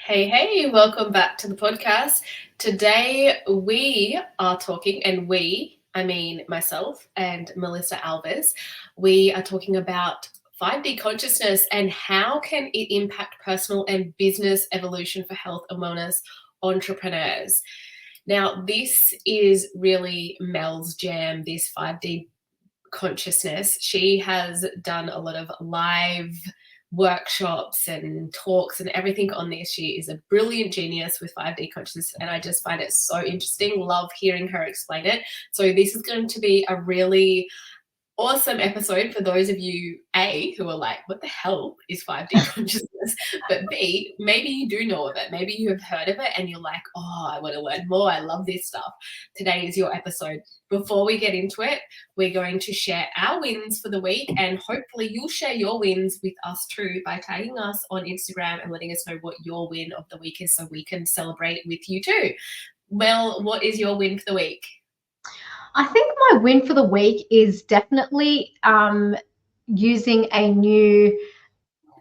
Hey, welcome back to the podcast. Today we are talking, and I mean myself and Melissa Alves, we are talking about 5D consciousness and how can it impact personal and business evolution for health and wellness entrepreneurs. Now, this is really Mel's jam, this 5D consciousness. She has done a lot of live workshops and talks and everything on this. She is a brilliant genius with 5D consciousness, and I just find it so interesting. Love hearing her explain it. So this is going to be a really awesome episode for those of you, A, who are like, what the hell is 5D consciousness? But B, maybe you do know of it. Maybe you have heard of it and you're like, oh, I want to learn more. I love this stuff. Today is your episode. Before we get into it, we're going to share our wins for the week, and hopefully you'll share your wins with us too by tagging us on Instagram and letting us know what your win of the week is so we can celebrate with you too. Mel, what is your win for the week? I think my win for the week is definitely using a new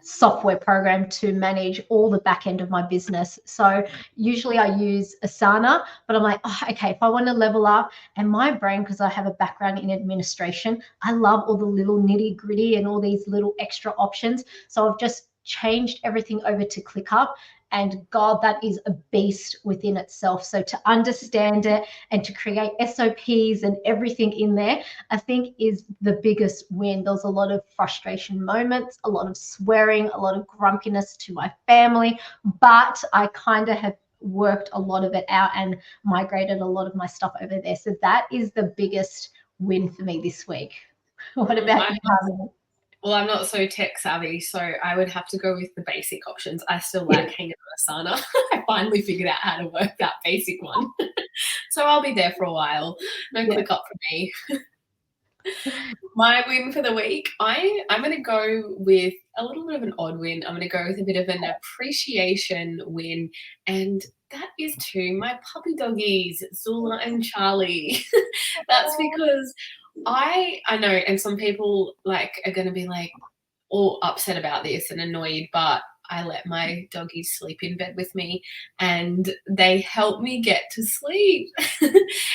software program to manage all the back end of my business. So usually I use Asana, but I'm like, oh, okay, if I want to level up, and my brain, because I have a background in administration, I love all the little nitty gritty and all these little extra options. So I've just changed everything over to ClickUp, and God, that is a beast within itself. So to understand it and to create SOPs and everything in there, I think is the biggest win. There was a lot of frustration moments, a lot of swearing, a lot of grumpiness to my family, but I kind of have worked a lot of it out and migrated a lot of my stuff over there. So that is the biggest win for me this week. What about you, Carmen? Well, I'm not so tech savvy, so I would have to go with the basic options. I still like hanging on Asana. I finally figured out how to work that basic one. So I'll be there for a while. No ClickUp for me. My win for the week, I'm going to go with a little bit of an odd win. I'm going to go with a bit of an appreciation win, and that is to my puppy doggies, Zula and Charlie. That's because I know, and some people like are going to be like all upset about this and annoyed, but I let my doggies sleep in bed with me and they help me get to sleep.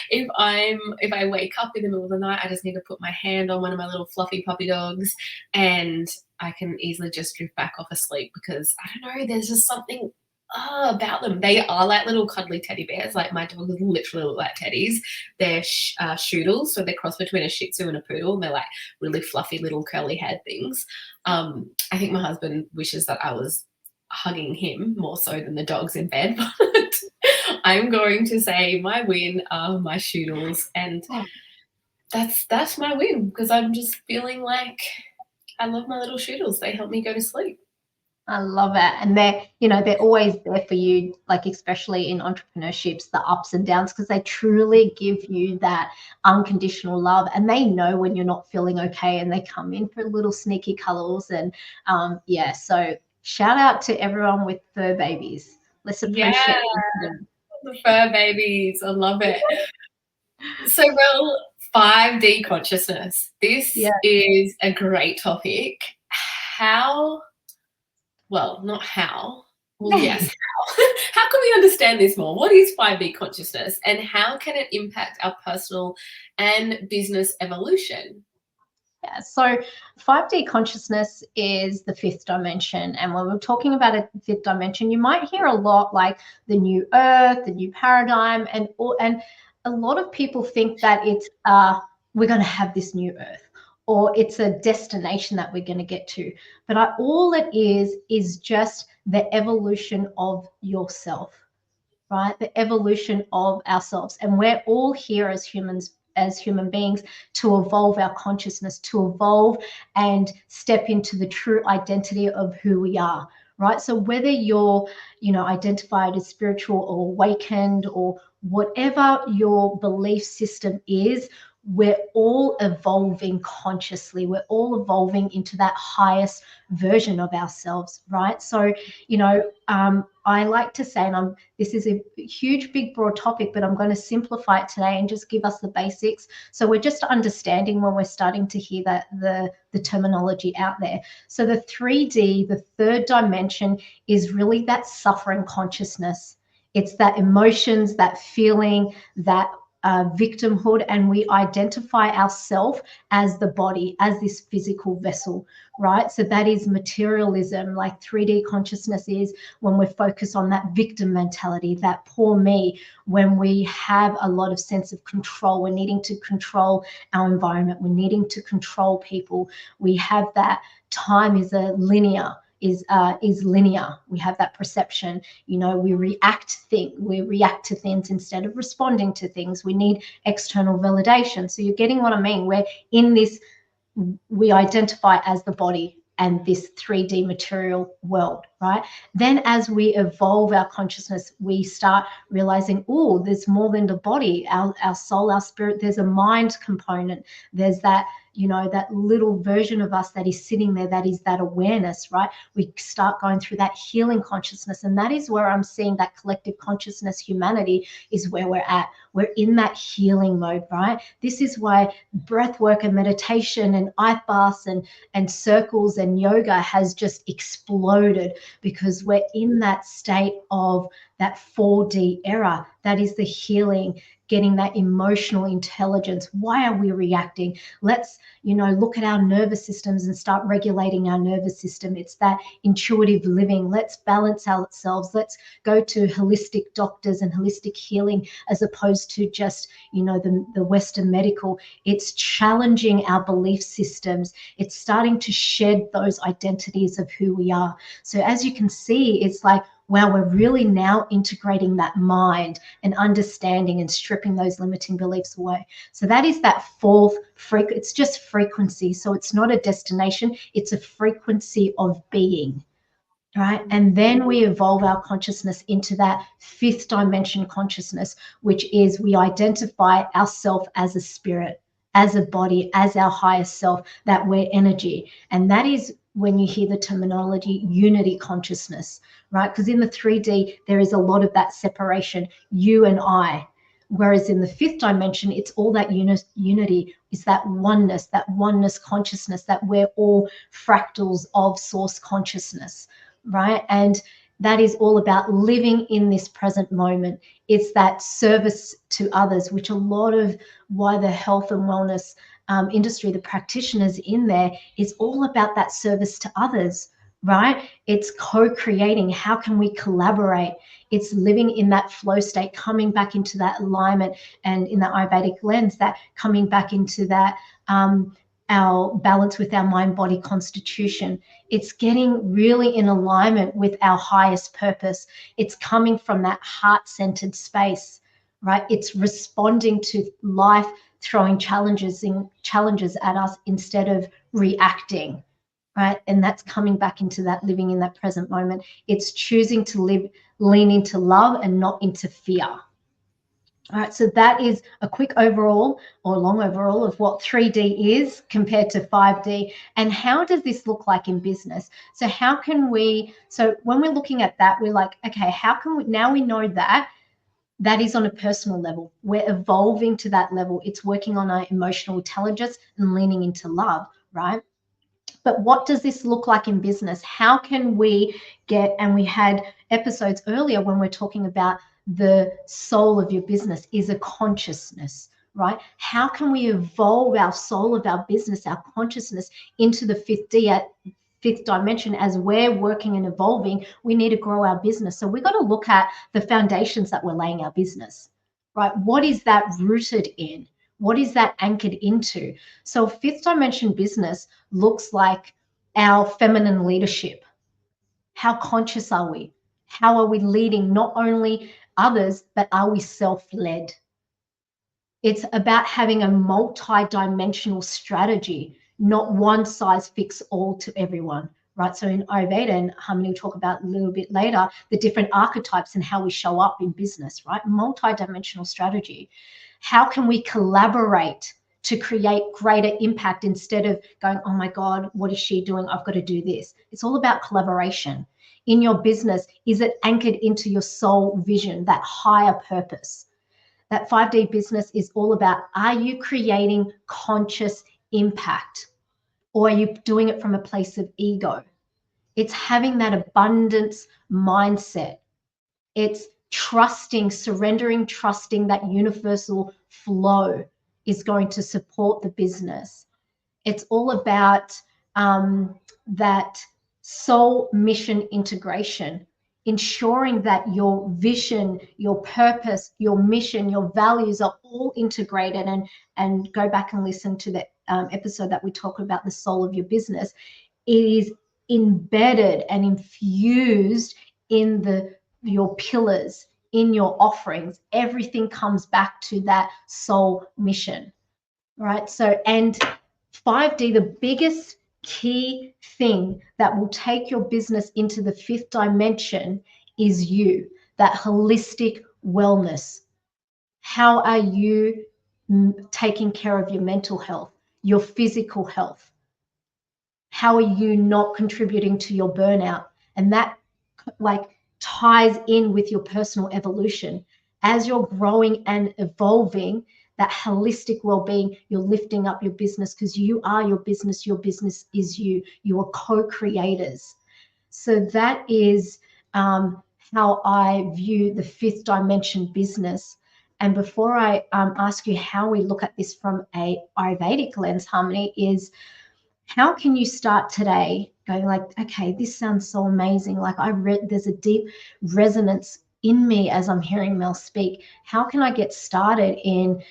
If I wake up in the middle of the night, I just need to put my hand on one of my little fluffy puppy dogs and I can easily just drift back off asleep because I don't know, there's just something about them. They are like little cuddly teddy bears. Like my dogs literally look like teddies. They're shoodles, so they're cross between a Shih Tzu and a poodle. And they're like really fluffy little curly haired things. I think my husband wishes that I was hugging him more so than the dogs in bed. But I'm going to say my win are my shoodles, and that's my win because I'm just feeling like I love my little shoodles. They help me go to sleep. I love it. And they're always there for you, like especially in entrepreneurships, the ups and downs, because they truly give you that unconditional love, and they know when you're not feeling okay, and they come in for little sneaky cuddles. And so shout out to everyone with fur babies. Let's appreciate them. The fur babies. I love it. So, well, 5D consciousness. This is a great topic. Not how. Well, yes, how. How can we understand this more? What is 5D consciousness and how can it impact our personal and business evolution? Yeah, so 5D consciousness is the fifth dimension. And when we're talking about a fifth dimension, you might hear a lot like the new earth, the new paradigm, and a lot of people think that it's we're going to have this new earth, or it's a destination that we're going to get to. But all it is just the evolution of yourself, right? The evolution of ourselves. And we're all here as humans, as human beings, to evolve our consciousness, to evolve and step into the true identity of who we are, right? So whether you're, identified as spiritual or awakened or whatever your belief system is, we're all evolving consciously. We're all evolving into that highest version of ourselves, right? So, I like to say, and this is a huge, big, broad topic, but I'm going to simplify it today and just give us the basics. So we're just understanding when we're starting to hear that the terminology out there. So the 3D, the third dimension, is really that suffering consciousness. It's that emotions, that feeling, that victimhood, and we identify ourselves as the body, as this physical vessel, right? So that is materialism. Like 3D consciousness is when we're focused on that victim mentality, that poor me, when we have a lot of sense of control. We're needing to control our environment. We're needing to control people. We have that time is linear. Is linear. We have that perception. We react to things instead of responding to things. We need external validation. So you're getting what I mean. We're in this, we identify as the body and this 3D material world, right? Then as we evolve our consciousness, we start realizing, oh, there's more than the body, our soul, our spirit. There's a mind component. There's that, that little version of us that is sitting there, that is that awareness, right? We start going through that healing consciousness. And that is where I'm seeing that collective consciousness, humanity, is where we're at. We're in that healing mode, right? This is why breath work and meditation and ice baths and circles and yoga has just exploded, because we're in that state of that 4D era. That is the healing, getting that emotional intelligence. Why are we reacting? Let's, look at our nervous systems and start regulating our nervous system. It's that intuitive living. Let's balance ourselves. Let's go to holistic doctors and holistic healing, as opposed to just, the Western medical. It's challenging our belief systems. It's starting to shed those identities of who we are. So as you can see, it's like, wow, we're really now integrating that mind and understanding and stripping those limiting beliefs away. So that is that fourth frequency. It's just frequency. So it's not a destination. It's a frequency of being, right? And then we evolve our consciousness into that fifth dimension consciousness, which is we identify ourselves as a spirit, as a body, as our highest self, that we're energy. And that is when you hear the terminology unity consciousness, right? Because in the 3D, there is a lot of that separation, you and I. Whereas in the fifth dimension, it's all that unity, is that oneness consciousness, that we're all fractals of source consciousness, right? And that is all about living in this present moment. It's that service to others, which a lot of why the health and wellness industry, the practitioners in there, is all about that service to others, right? It's co-creating. How can we collaborate? It's living in that flow state, coming back into that alignment, and in the Ayurvedic lens, that coming back into that our balance with our mind-body constitution. It's getting really in alignment with our highest purpose. It's coming from that heart-centered space, right? It's responding to life throwing challenges at us instead of reacting, right? And that's coming back into that living in that present moment. It's choosing to lean into love and not into fear. All right, so that is a quick overall or long overall of what 3D is compared to 5D. And how does this look like in business? So so when we're looking at that, we're like, okay, how can we, now we know that is on a personal level. We're evolving to that level. It's working on our emotional intelligence and leaning into love, right? But what does this look like in business? How can we and we had episodes earlier when we're talking about the soul of your business is a consciousness, right? How can we evolve our soul of our business, our consciousness, into the fifth dimension? As we're working and evolving, we need to grow our business. So we've got to look at the foundations that we're laying our business, right? What is that rooted in? What is that anchored into? So fifth dimension business looks like our feminine leadership. How conscious are we? How are we leading not only others, but are we self-led? It's about having a multi-dimensional strategy, not one size fits all to everyone, right? So in Ayurveda, and Harmony will talk about a little bit later, the different archetypes and how we show up in business, right? Multi-dimensional strategy. How can we collaborate to create greater impact instead of going, oh my God, what is she doing? I've got to do this. It's all about collaboration. In your business, is it anchored into your soul vision, that higher purpose? That 5D business is all about, are you creating conscious impact, or are you doing it from a place of ego? It's having that abundance mindset. It's trusting, surrendering, trusting that universal flow is going to support the business. It's all about that soul mission integration, ensuring that your vision, your purpose, your mission, your values are all integrated. And go back and listen to the episode that we talk about the soul of your business. It is embedded and infused in your pillars, in your offerings. Everything comes back to that soul mission, right? So, and 5D, the biggest key thing that will take your business into the 5th dimension is you, that holistic wellness. How are you taking care of your mental health, your physical health? How are you not contributing to your burnout? And that ties in with your personal evolution. As you're growing and evolving, that holistic well-being, you're lifting up your business, because you are your business is you. You are co-creators. So that is how I view the 5th dimension business. And before I ask you how we look at this from a Ayurvedic lens, Harmony, is how can you start today going like, okay, this sounds so amazing. Like there's a deep resonance in me as I'm hearing Mel speak. How can I get started in,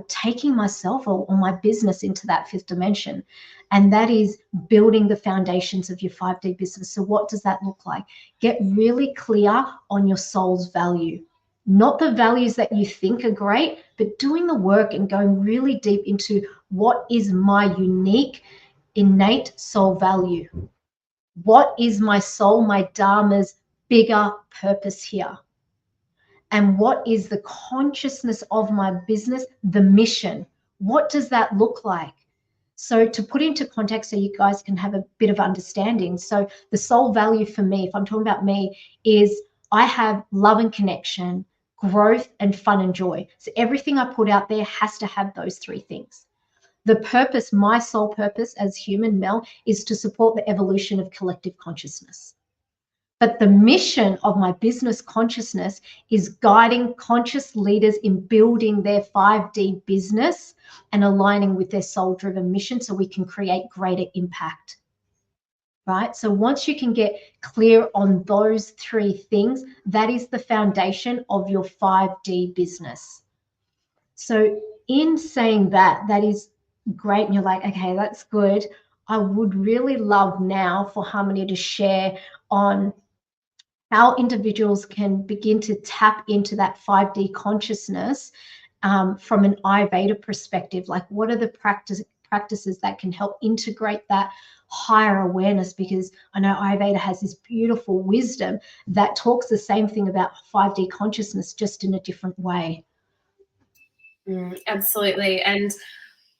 taking myself or my business into that 5th dimension? And that is building the foundations of your 5D business. So what does that look like? Get really clear on your soul's value. Not the values that you think are great, but doing the work and going really deep into what is my unique, innate soul value. What is my soul, my Dharma's bigger purpose here? And what is the consciousness of my business, the mission? What does that look like? So to put into context so you guys can have a bit of understanding. So the soul value for me, if I'm talking about me, is I have love and connection, growth and fun and joy. So everything I put out there has to have those 3 things. The purpose, my soul purpose as human, Mel, is to support the evolution of collective consciousness. But the mission of my business consciousness is guiding conscious leaders in building their 5D business and aligning with their soul-driven mission so we can create greater impact, right? So once you can get clear on those 3 things, that is the foundation of your 5D business. So in saying that, that is great. And you're like, okay, that's good. I would really love now for Harmony to share on how individuals can begin to tap into that 5D consciousness from an Ayurveda perspective. Like, what are the practices that can help integrate that higher awareness? Because I know Ayurveda has this beautiful wisdom that talks the same thing about 5D consciousness, just in a different way. Absolutely. And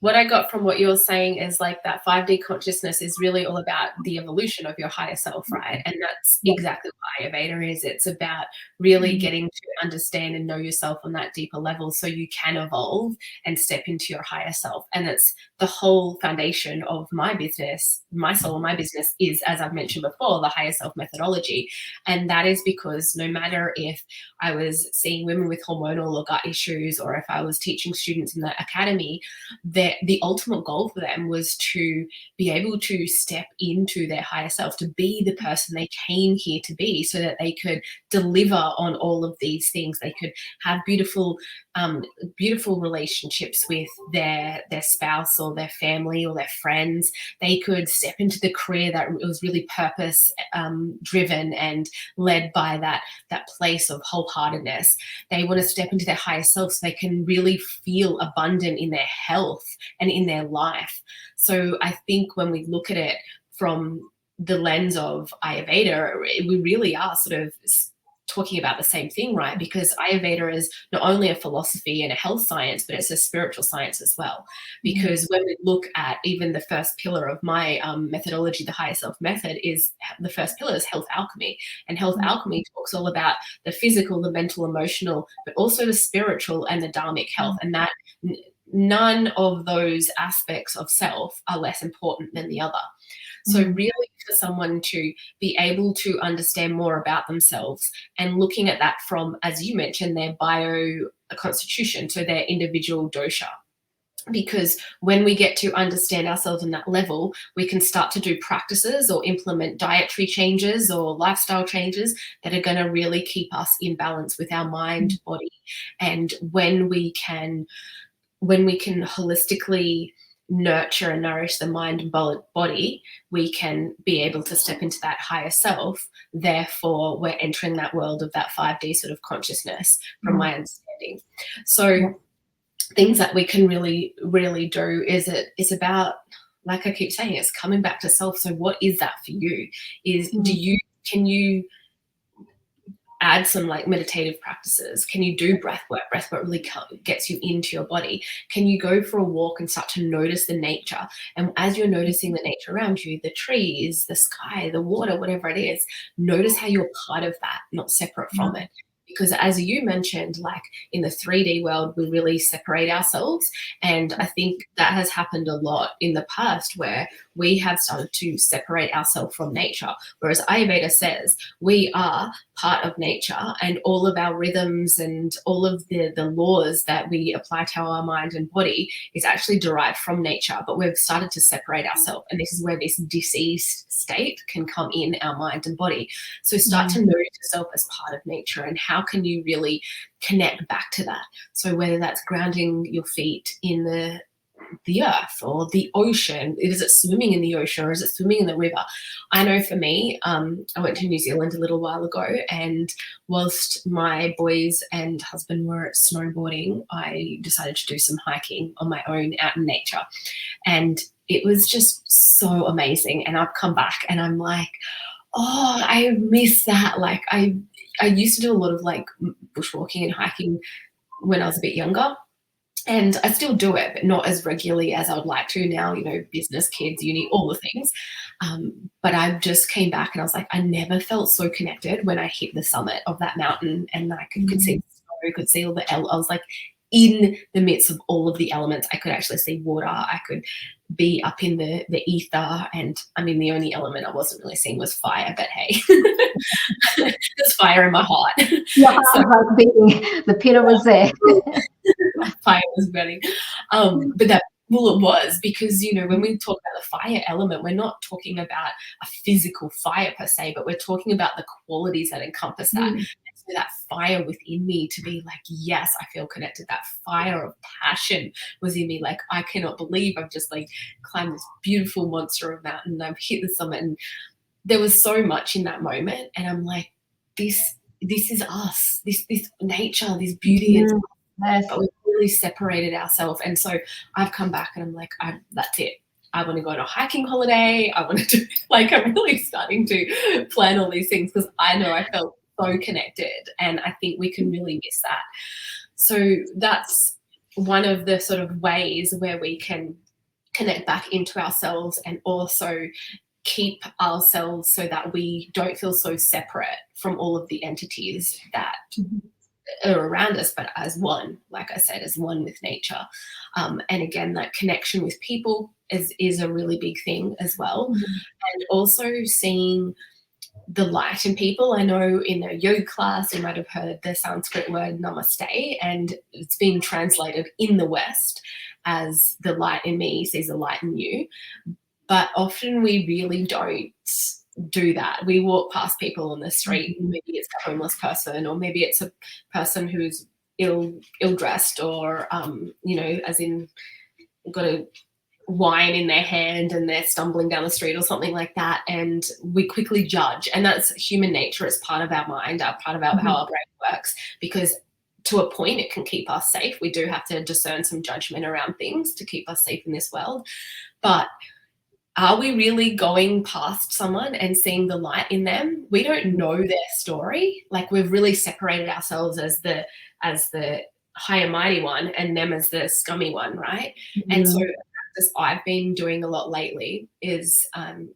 what I got from what you're saying is like that 5D consciousness is really all about the evolution of your higher self, right? And that's exactly what Ayurveda is. It's about really getting to understand and know yourself on that deeper level so you can evolve and step into your higher self. And it's the whole foundation of my business. My soul, my business is, as I've mentioned before, the higher self methodology. And that is because no matter if I was seeing women with hormonal or gut issues, or if I was teaching students in the academy, the ultimate goal for them was to be able to step into their higher self, to be the person they came here to be, so that they could deliver on all of these things. They could have beautiful relationships with their spouse or their family or their friends. They could step into the career that was really purpose driven and led by that place of wholeheartedness. They want to step into their higher self so they can really feel abundant in their health and in their life. So I think when we look at it from the lens of Ayurveda, we really are sort of talking about the same thing, right? Because Ayurveda is not only a philosophy and a health science, but it's a spiritual science as well. Because when we look at even the first pillar of my methodology, the higHERself method, is the first pillar is health alchemy. And health alchemy talks all about the physical, the mental, emotional, but also the spiritual and the dharmic health. And that none of those aspects of self are less important than the other. So really, for someone to be able to understand more about themselves and looking at that from, as you mentioned, their bio constitution, so their individual dosha. Because when we get to understand ourselves on that level, we can start to do practices or implement dietary changes or lifestyle changes that are going to really keep us in balance with our mind, body. And when we can holistically nurture and nourish the mind and body, we can be able to step into that higher self. Therefore, we're entering that world of that 5D sort of consciousness, from my understanding. So things that we can really, really do is it's about, like I keep saying, it's coming back to self. So what is that for you? Can you add some like meditative practices? Can you do breath work? Breath work really gets you into your body. Can you go for a walk and start to notice the nature? And as you're noticing the nature around you, the trees, the sky, the water, whatever it is, notice how you're part of that, not separate from it. Because as you mentioned, like in the 3D world, we really separate ourselves. And I think that has happened a lot in the past, where we have started to separate ourselves from nature. Whereas Ayurveda says we are part of nature, and all of our rhythms and all of the laws that we apply to our mind and body is actually derived from nature. But we've started to separate ourselves. And this is where this diseased state can come in our mind and body. So start to notice yourself as part of nature, and how can you really connect back to that? So whether that's grounding your feet in the earth or the ocean, is it swimming in the ocean or is it swimming in the river? I know for me, I went to New Zealand a little while ago, and whilst my boys and husband were snowboarding, I decided to do some hiking on my own out in nature, and it was just so amazing. And I've come back and I'm like, oh, I miss that. Like I used to do a lot of like bushwalking and hiking when I was a bit younger. And I still do it, but not as regularly as I would like to now, business, kids, uni, all the things. But I just came back and I was like, I never felt so connected when I hit the summit of that mountain, and I could see the snow, could see all the, I was like in the midst of all of the elements. I could actually see water. I could be up in the ether. And I mean, the only element I wasn't really seeing was fire, but hey, there's fire in my heart. Your heart was like beating, the pitter was there. Fire was burning. But that, well, it was because, when we talk about the fire element, we're not talking about a physical fire per se, but we're talking about the qualities that encompass that. So that fire within me to be like, yes, I feel connected. That fire of passion was in me. Like, I cannot believe I've just like climbed this beautiful monster of a mountain and I've hit the summit. And there was so much in that moment. And I'm like, this is us, this nature, this beauty is us. Yes. But we've really separated ourselves. And so I've come back and I'm like, that's it. I want to go on a hiking holiday. I want to do, like, I'm really starting to plan all these things because I know I felt so connected, and I think we can really miss that. So that's one of the sort of ways where we can connect back into ourselves and also keep ourselves so that we don't feel so separate from all of the entities that are around us, but as one, like I said, as one with nature. And again, that connection with people is a really big thing as well. And also seeing the light in people. I know in a yoga class, you might have heard the Sanskrit word namaste, and it's been translated in the West as the light in me sees the light in you. But often we really don't do that. We walk past people on the street, maybe it's a homeless person, or maybe it's a person who's ill-dressed, or as in got a wine in their hand and they're stumbling down the street or something like that, and we quickly judge. And that's human nature. It's part of our mind, part of how our brain works, because to a point it can keep us safe. We do have to discern some judgment around things to keep us safe in this world, but are we really going past someone and seeing the light in them? We don't know their story. Like, we've really separated ourselves as the higher mighty one and them as the scummy one, right? And so this I've been doing a lot lately is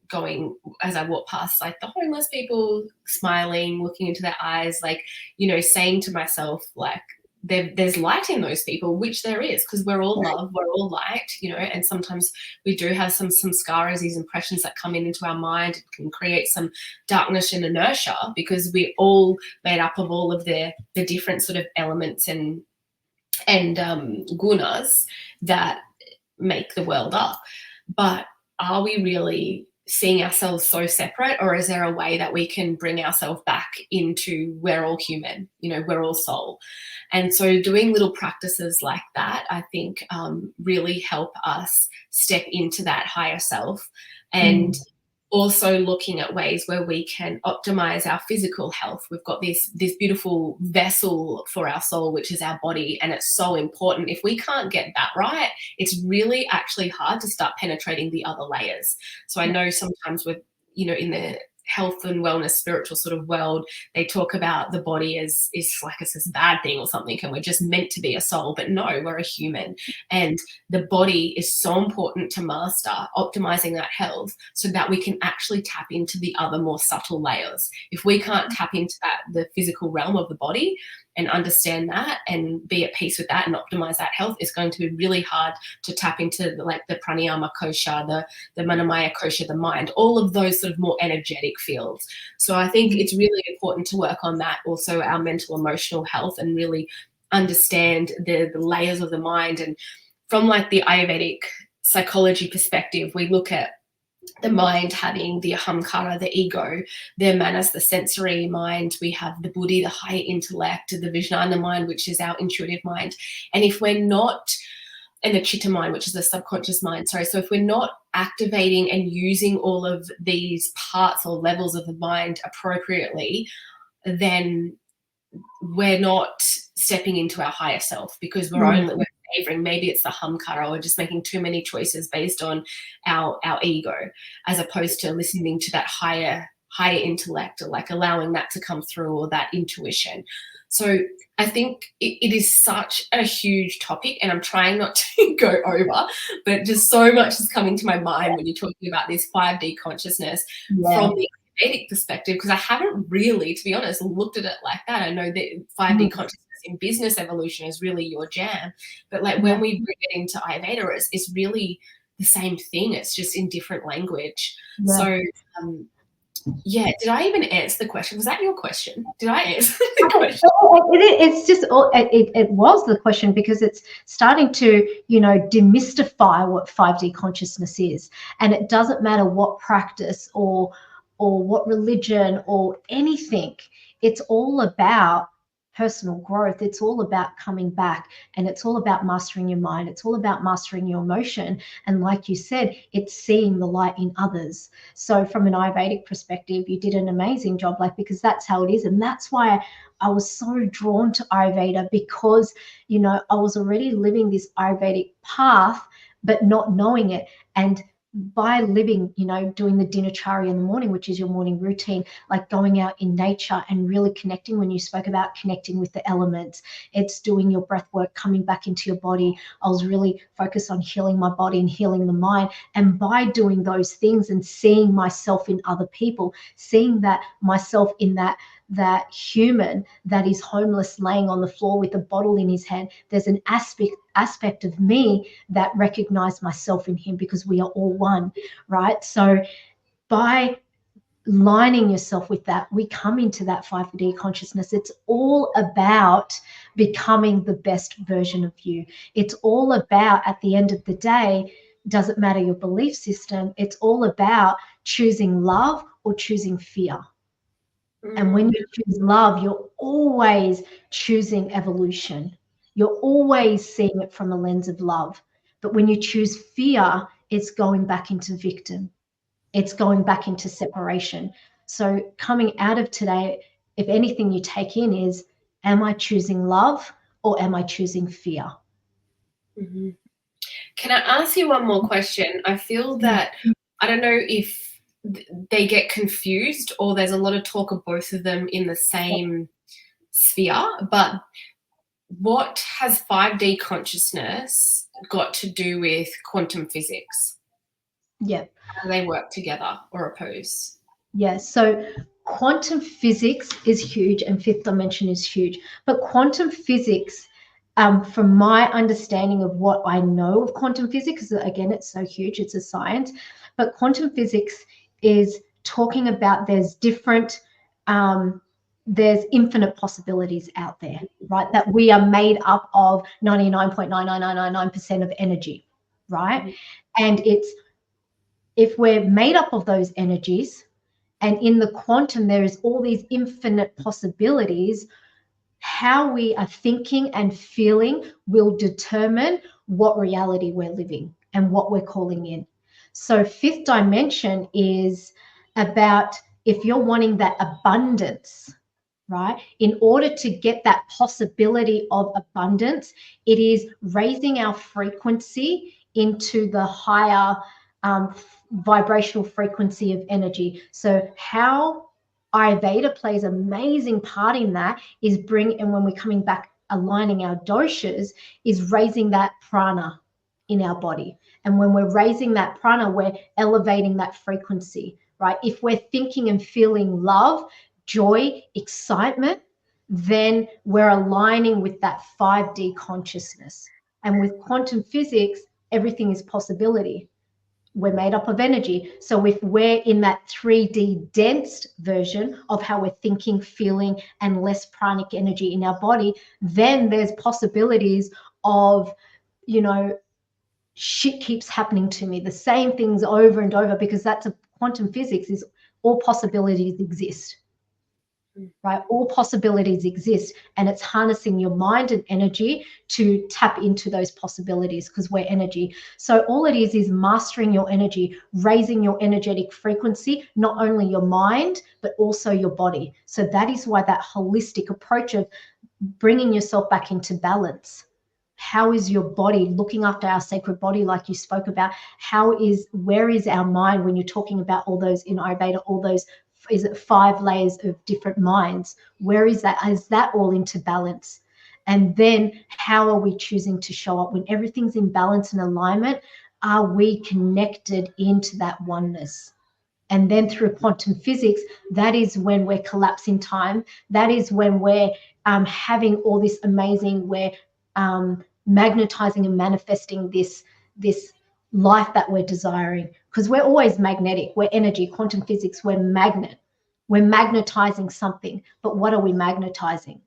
going, as I walk past like the homeless people, smiling, looking into their eyes, like, you know, saying to myself, like, there's light in those people, which there is, because we're all love, we're all light, you know. And sometimes we do have some scars, these impressions that come into our mind. It can create some darkness and inertia, because we're all made up of all of the different sort of elements and gunas that make the world up. But are we really seeing ourselves so separate, or is there a way that we can bring ourselves back into, we're all human, you know, we're all soul? And so doing little practices like that, I think, really help us step into that higher self. And also looking at ways where we can optimize our physical health. We've got this beautiful vessel for our soul, which is our body, and it's so important. If we can't get that right, it's really actually hard to start penetrating the other layers. So I know sometimes with, you know, in the health and wellness spiritual sort of world, they talk about the body as is like it's this bad thing or something, and we're just meant to be a soul. But no, we're a human, and the body is so important to master, optimizing that health so that we can actually tap into the other more subtle layers. If we can't tap into that, the physical realm of the body, and understand that and be at peace with that and optimize that health, it's going to be really hard to tap into the pranayama kosha, the manamaya kosha, the mind, all of those sort of more energetic fields. So I think it's really important to work on that, also our mental emotional health, and really understand the layers of the mind. And from like the Ayurvedic psychology perspective, we look at the mind having the ahamkara, the ego, the manas, the sensory mind. We have the buddhi, the higher intellect, the vijnana mind, which is our intuitive mind. And if we're not, and the chitta mind, which is the subconscious mind, sorry. So if we're not activating and using all of these parts or levels of the mind appropriately, then we're not stepping into our higher self, because we're favoring, maybe it's the hamkara, or just making too many choices based on our ego, as opposed to listening to that higher intellect, or like allowing that to come through, or that intuition. So I think it is such a huge topic, and I'm trying not to go over, but just so much is coming to my mind when you're talking about this 5D consciousness from the Vedic perspective, because I haven't really, to be honest, looked at it like that. I know that 5D consciousness in business evolution is really your jam, but like when we bring it into Ayurveda, it's really the same thing. It's just in different language. So yeah, did I even answer the question? Was that your question? Did I answer the question? It's just, it was the question, because it's starting to, you know, demystify what 5D consciousness is. And it doesn't matter what practice or what religion or anything. It's all about personal growth. It's all about coming back, and it's all about mastering your mind. It's all about mastering your emotion. And like you said, it's seeing the light in others. So from an Ayurvedic perspective, you did an amazing job, like, because that's how it is. And that's why I was so drawn to Ayurveda, because, you know, I was already living this Ayurvedic path, but not knowing it. And by living, you know, doing the dinacharya in the morning, which is your morning routine, like going out in nature and really connecting, when you spoke about connecting with the elements, it's doing your breath work, coming back into your body. I was really focused on healing my body and healing the mind. And by doing those things and seeing myself in other people, seeing that myself in that human that is homeless, laying on the floor with a bottle in his hand, there's an aspect of me that recognized myself in him, because we are all one, right? So by lining yourself with that, we come into that 5D consciousness. It's all about becoming the best version of you. It's all about, at the end of the day, doesn't matter your belief system, it's all about choosing love or choosing fear. And when you choose love, you're always choosing evolution. You're always seeing it from a lens of love. But when you choose fear, it's going back into victim. It's going back into separation. So coming out of today, if anything you take in is, am I choosing love or am I choosing fear? Can I ask you one more question? I feel that I don't know if they get confused or there's a lot of talk of both of them in the same sphere, but what has 5D consciousness got to do with quantum physics? Yeah. How do they work together or oppose? Yeah, so quantum physics is huge and fifth dimension is huge. But quantum physics, from my understanding of what I know of quantum physics, again, it's so huge, it's a science, but quantum physics is talking about there's infinite possibilities out there, right? That we are made up of 99.99999% of energy, right? Mm-hmm. And it's, if we're made up of those energies, and in the quantum, there is all these infinite possibilities. How we are thinking and feeling will determine what reality we're living and what we're calling in. So fifth dimension is about, if you're wanting that abundance, right? In order to get that possibility of abundance, it is raising our frequency into the higher vibrational frequency of energy. So how Ayurveda plays an amazing part in that is and when we're coming back, aligning our doshas, is raising that prana in our body. And when we're raising that prana, we're elevating that frequency, right? If we're thinking and feeling love, joy, excitement, then we're aligning with that 5D consciousness. And with quantum physics, everything is possibility. We're made up of energy. So if we're in that 3D dense version of how we're thinking, feeling, and less pranic energy in our body, then there's possibilities of, shit keeps happening to me, the same things over and over, because that's a quantum physics, is all possibilities exist. Right? All possibilities exist, and it's harnessing your mind and energy to tap into those possibilities, because we're energy. So all it is mastering your energy, raising your energetic frequency, not only your mind, but also your body. So that is why that holistic approach of bringing yourself back into balance. How is your body, looking after our sacred body, like you spoke about? Where is our mind when you're talking about all those in Ayurveda, all those, is it 5 layers of different minds? Where is that? Is that all into balance? And then how are we choosing to show up when everything's in balance and alignment? Are we connected into that oneness? And then through quantum physics, that is when we're collapsing time. That is when we're having all this amazing, we're magnetizing and manifesting this life that we're desiring, because we're always magnetic. We're energy. Quantum physics, we're magnet. We're magnetizing something, but what are we magnetizing?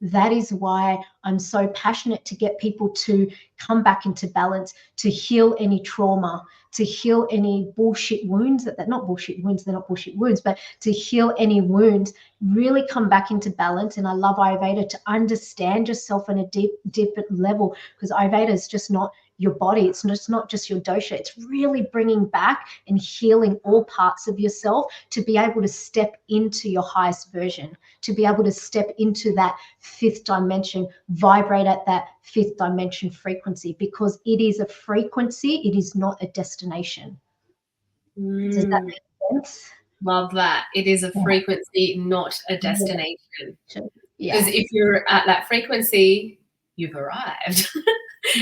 That is why I'm so passionate to get people to come back into balance, to heal any trauma, to heal any bullshit wounds, not bullshit wounds, they're not bullshit wounds, but to heal any wounds, really come back into balance. And I love Ayurveda to understand yourself on a deeper level, because Ayurveda is just not your body. It's not just your dosha. It's really bringing back and healing all parts of yourself to be able to step into your highest version, to be able to step into that fifth dimension, vibrate at that fifth dimension frequency, because it is a frequency. It is not a destination. Does that make sense? Love that. It is a frequency, not a destination. Yeah. Because if you're at that frequency, you've arrived. But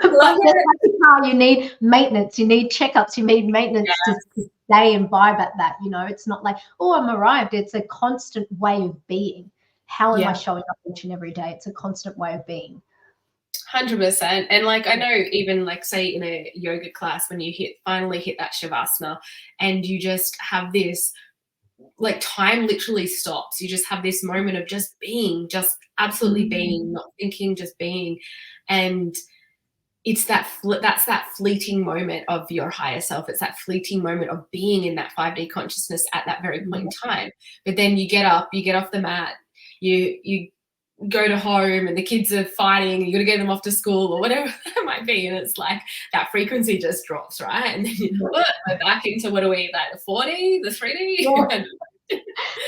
just like a car, you need maintenance, you need checkups, you need maintenance to stay and vibe at that. It's not like, oh, I'm arrived. It's a constant way of being. How am I showing up each and every day? It's a constant way of being. 100%. And like, I know even like, say in a yoga class, when you finally hit that shavasana and you just have this, like, time literally stops. You just have this moment of just being, just absolutely being, not thinking, just being. And it's that's that fleeting moment of your higher self. It's that fleeting moment of being in that 5D consciousness at that very point in time. But then you get up, you get off the mat, you go to home and the kids are fighting, you got to get them off to school or whatever that might be, and it's like that frequency just drops, right? And then we're back into, what are we, like the 4D, the 3D? Yeah.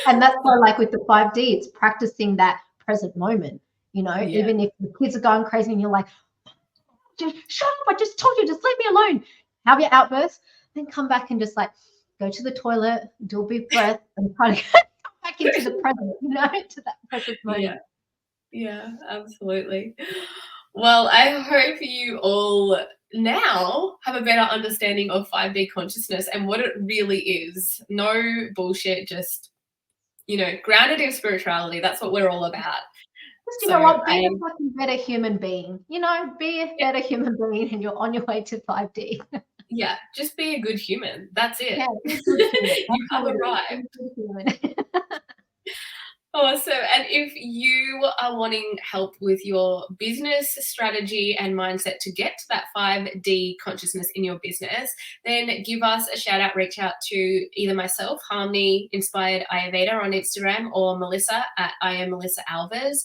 And that's why, like with the 5D, it's practicing that present moment. Even if the kids are going crazy and you're like, just shut up, I just told you, just leave me alone. have your outburst, then come back and just like go to the toilet, do a big breath, and kind of come back into the present, to that present moment. Yeah, absolutely. Well, I hope you all now have a better understanding of 5D consciousness and what it really is. No bullshit, just, grounded in spirituality. That's what we're all about. Just, you know what, be a fucking better human being. Be a better human being, and you're on your way to 5D. Yeah, just be a good human. That's it. Yeah, be a good human. You have arrived. Awesome. And if you are wanting help with your business strategy and mindset to get to that 5D consciousness in your business, then give us a shout out, reach out to either myself, Harmony Inspired Ayurveda on Instagram, or Melissa at I am Melissa Alves,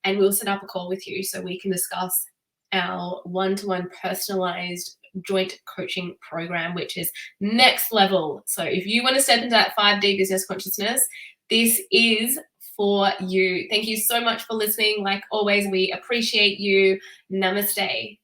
and we'll set up a call with you so we can discuss our one-to-one personalized joint coaching program, which is next level. So if you want to step into that 5D business consciousness, this is for you. Thank you so much for listening. Like always, we appreciate you. Namaste.